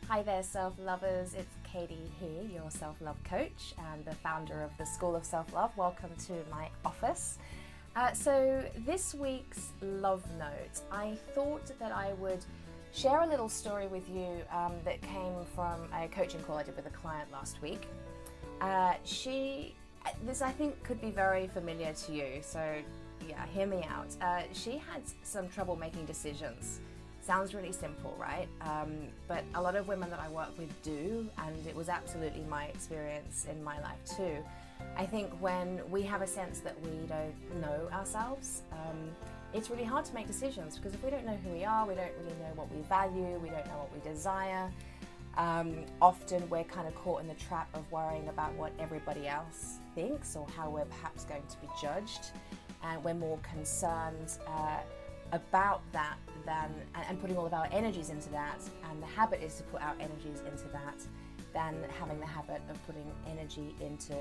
Hi there, self-lovers. It's Katie here, your self-love coach and the founder of the School of Self-Love. Welcome to my office. So this week's love note, I thought that I would share a little story with you that came from a coaching call I did with a client last week. This I think could be very familiar to you, so yeah, hear me out. She had some trouble making decisions. Sounds really simple, right? But a lot of women that I work with do, and it was absolutely my experience in my life too. I think when we have a sense that we don't know ourselves, it's really hard to make decisions, because if we don't know who we are, we don't really know what we value, we don't know what we desire. Often we're kind of caught in the trap of worrying about what everybody else thinks or how we're perhaps going to be judged, and we're more concerned about that and putting all of our energies into that, and the habit is to put our energies into that, than having the habit of putting energy into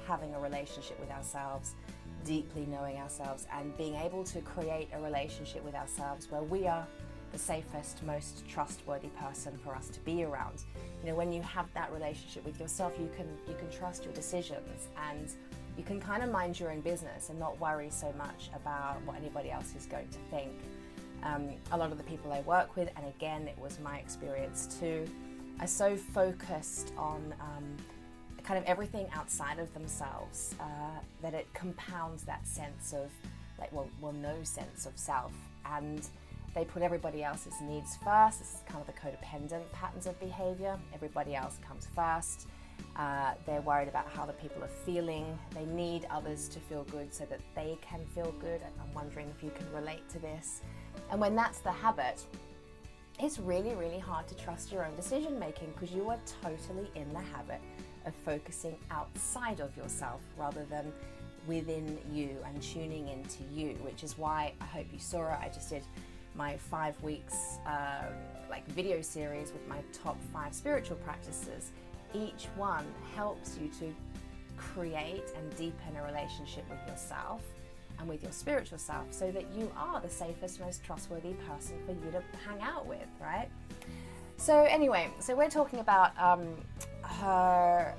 having a relationship with ourselves, deeply knowing ourselves, and being able to create a relationship with ourselves where we are the safest, most trustworthy person for us to be around. You know, when you have that relationship with yourself, you can trust your decisions, and you can kind of mind your own business and not worry so much about what anybody else is going to think. A lot of the people I work with, and again, it was my experience too, are so focused on kind of everything outside of themselves that it compounds that sense of no sense of self, and they put everybody else's needs first. This is kind of the codependent patterns of behavior. Everybody else comes first. They're worried about how the people are feeling. They need others to feel good so that they can feel good. I'm wondering if you can relate to this. And when that's the habit, it's really, really hard to trust your own decision making, because you are totally in the habit of focusing outside of yourself rather than within you and tuning into you, which is why I hope you saw it. I just did my 5 weeks video series with my top 5 spiritual practices. Each one helps you to create and deepen a relationship with yourself and with your spiritual self, so that you are the safest, most trustworthy person for you to hang out with, right? So anyway, so we're talking about her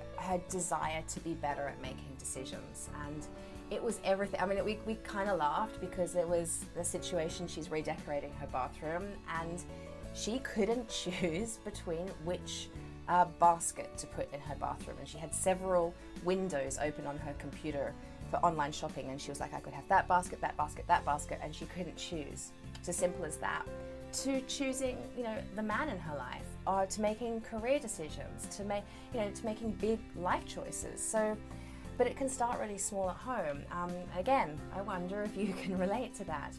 desire to be better at making decisions, and it was everything. I mean, we kind of laughed because it was the situation, she's redecorating her bathroom and she couldn't choose between which basket to put in her bathroom, and she had several windows open on her computer for online shopping, and she was like, I could have that basket, that basket, that basket, and she couldn't choose. It's as simple as that. To choosing, the man in her life, or to making career decisions, to making big life choices. So, but it can start really small at home. Again, I wonder if you can relate to that.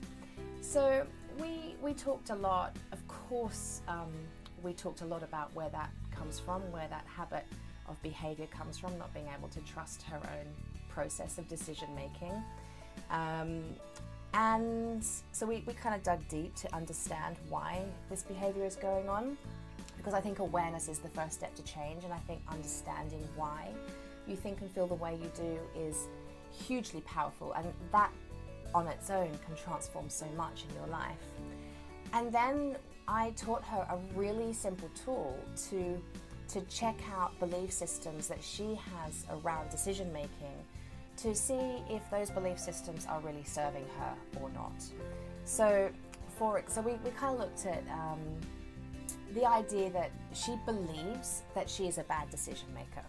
So we talked a lot, of course, we talked a lot about where that comes from, where that habit of behavior comes from, not being able to trust her own process of decision making. And so we kind of dug deep to understand why this behavior is going on, because I think awareness is the first step to change, and I think understanding why you think and feel the way you do is hugely powerful, and that on its own can transform so much in your life. And then I taught her a really simple tool to check out belief systems that she has around decision making, to see if those belief systems are really serving her or not. So we kind of looked at the idea that she believes that she is a bad decision maker.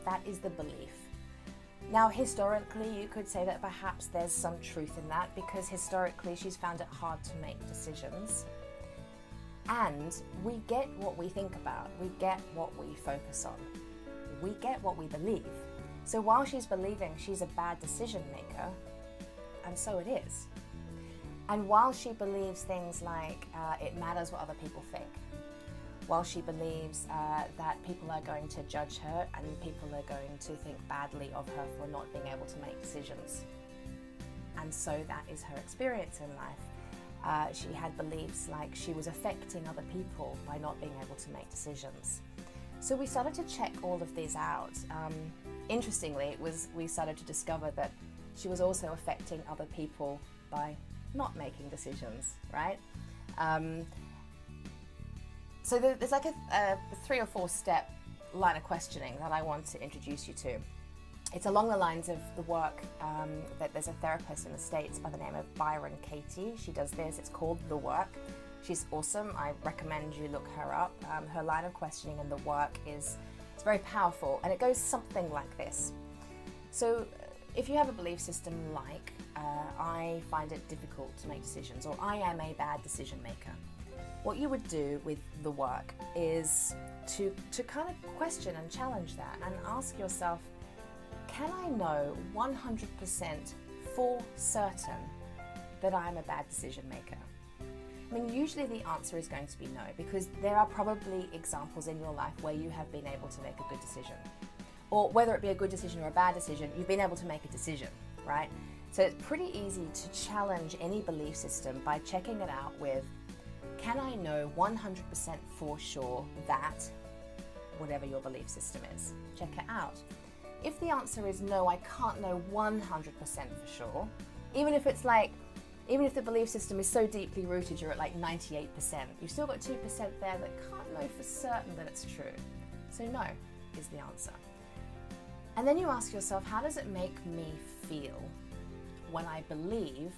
That is the belief. Now, historically, you could say that perhaps there's some truth in that, because historically she's found it hard to make decisions. And we get what we think about, we get what we focus on, we get what we believe. So while she's believing she's a bad decision maker, and so it is, and while she believes things like it matters what other people think, while she believes that people are going to judge her and people are going to think badly of her for not being able to make decisions, and so that is her experience in life. She had beliefs like she was affecting other people by not being able to make decisions. So we started to check all of these out. Interestingly, we started to discover that she was also affecting other people by not making decisions, right? So there's like a 3 or 4 step line of questioning that I want to introduce you to. It's along the lines of the work that there's a therapist in the States by the name of Byron Katie. She does this. It's called The Work. She's awesome. I recommend you look her up. Her line of questioning in The Work it's very powerful, and it goes something like this. So if you have a belief system like, I find it difficult to make decisions, or I am a bad decision maker, what you would do with The Work is to kind of question and challenge that and ask yourself, can I know 100% for certain that I'm a bad decision maker? I mean, usually the answer is going to be no, because there are probably examples in your life where you have been able to make a good decision. Or whether it be a good decision or a bad decision, you've been able to make a decision, right? So it's pretty easy to challenge any belief system by checking it out with, can I know 100% for sure that whatever your belief system is? Check it out. If the answer is no, I can't know 100% for sure, even if the belief system is so deeply rooted you're at like 98%, you've still got 2% there that can't know for certain that it's true. So no is the answer. And then you ask yourself, how does it make me feel when I believe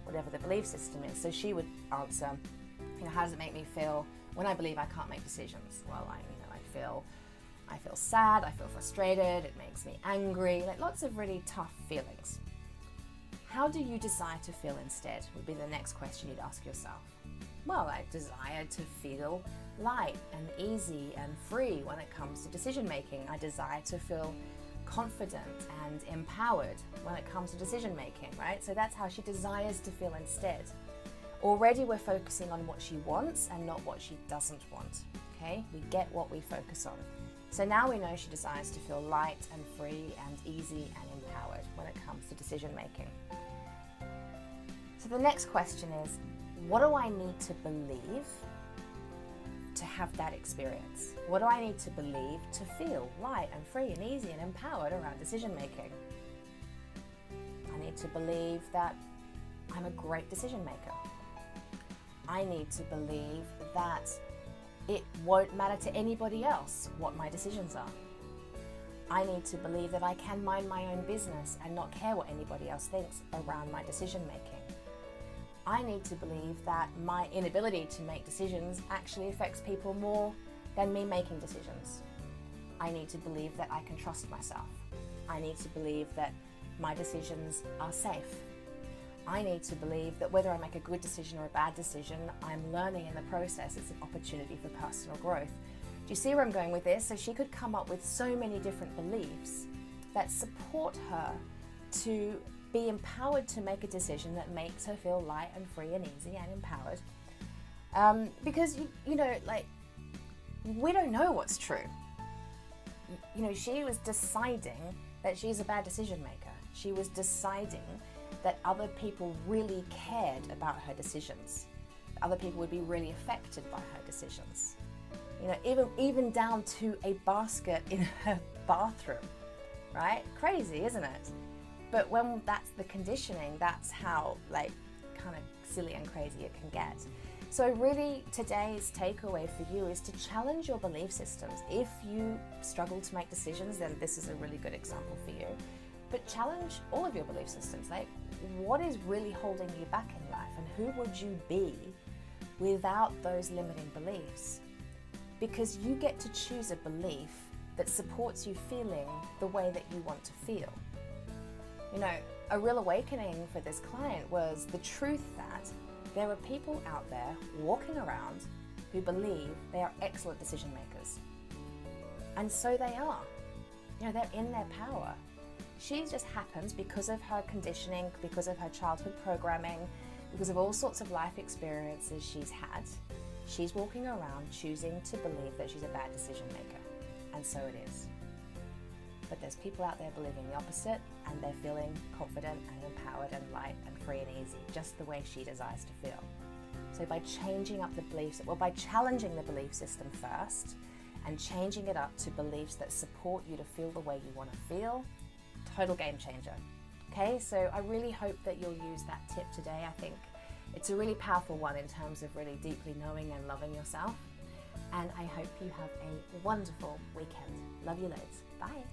whatever the belief system is? So she would answer, how does it make me feel when I believe I can't make decisions? Well, I feel sad, I feel frustrated, it makes me angry, like lots of really tough feelings. How do you desire to feel instead would be the next question you'd ask yourself. Well, I desire to feel light and easy and free when it comes to decision making. I desire to feel confident and empowered when it comes to decision making, right? So that's how she desires to feel instead. Already we're focusing on what she wants and not what she doesn't want, okay? We get what we focus on. So now we know she desires to feel light and free and easy and empowered when it comes to decision making. So the next question is, what do I need to believe to have that experience? What do I need to believe to feel light and free and easy and empowered around decision making? I need to believe that I'm a great decision maker. I need to believe that it won't matter to anybody else what my decisions are. I need to believe that I can mind my own business and not care what anybody else thinks around my decision making. I need to believe that my inability to make decisions actually affects people more than me making decisions. I need to believe that I can trust myself. I need to believe that my decisions are safe. I need to believe that whether I make a good decision or a bad decision, I'm learning in the process. It's an opportunity for personal growth. Do you see where I'm going with this? So she could come up with so many different beliefs that support her to be empowered to make a decision that makes her feel light and free and easy and empowered. Because, we don't know what's true. She was deciding that she's a bad decision maker. She was deciding that other people really cared about her decisions. Other people would be really affected by her decisions. Even down to a basket in her bathroom, right? Crazy, isn't it? But when that's the conditioning, that's how kind of silly and crazy it can get. So really today's takeaway for you is to challenge your belief systems. If you struggle to make decisions, then this is a really good example for you. But challenge all of your belief systems. What is really holding you back in life, and who would you be without those limiting beliefs? Because you get to choose a belief that supports you feeling the way that you want to feel. A real awakening for this client was the truth that there are people out there walking around who believe they are excellent decision makers. And so they are. They're in their power. She just happens, because of her conditioning, because of her childhood programming, because of all sorts of life experiences she's had, she's walking around choosing to believe that she's a bad decision maker. And so it is. But there's people out there believing the opposite, and they're feeling confident and empowered and light and free and easy, just the way she desires to feel. So by changing up the beliefs, by challenging the belief system first, and changing it up to beliefs that support you to feel the way you want to feel, total game changer. Okay, so I really hope that you'll use that tip today. I think it's a really powerful one in terms of really deeply knowing and loving yourself. and I hope you have a wonderful weekend. Love you loads. Bye.